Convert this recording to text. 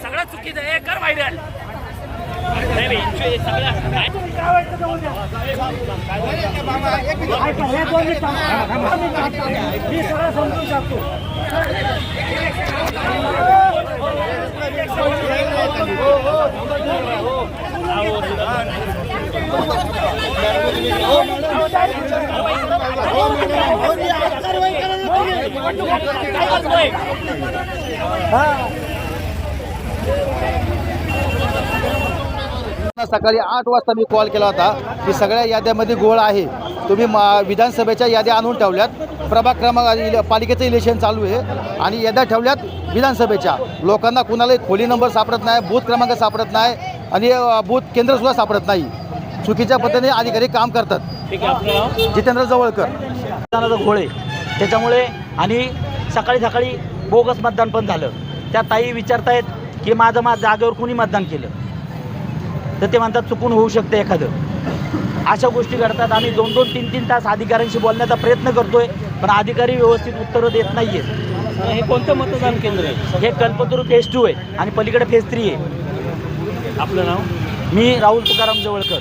सगळं चुकीचं आहे, कर व्हायरल. समजून शकतो. सकाळी 8 वाजता मी कॉल केला होता की सगळ्या याद्यामध्ये गोळ आहे, तुम्ही विधानसभेच्या याद्या आणून ठेवल्यात. प्रभाग क्रमांक पालिकेचं इलेक्शन चालू आहे आणि याद्या ठेवल्यात विधानसभेच्या. लोकांना कुणाला खोली नंबर सापडत नाही, बूथ क्रमांक सापडत नाही आणि बूथ केंद्रसुद्धा सापडत नाही. चुकीच्या पद्धतीने अधिकारी काम करतात. जितेंद्र जवळकर घोळे त्याच्यामुळे आणि सकाळी बोगस मतदान पण झालं. त्या ताई विचारतायत की माझं जागेवर कुणी मतदान केलं, तर ते म्हणतात चुकून होऊ शकतं एखादं. अशा गोष्टी घडतात. आम्ही 2-2, 3-3 तास अधिकाऱ्यांशी बोलण्याचा प्रयत्न करतोय, पण अधिकारी व्यवस्थित उत्तरं देत नाही आहेत. हे कोणतं मतदान केंद्र आहे? हे कल्पतरू फेज 2 आहे आणि पलीकडे फेज 3 आहे. आपलं नाव? मी राहुल तुकाराम जवळकर.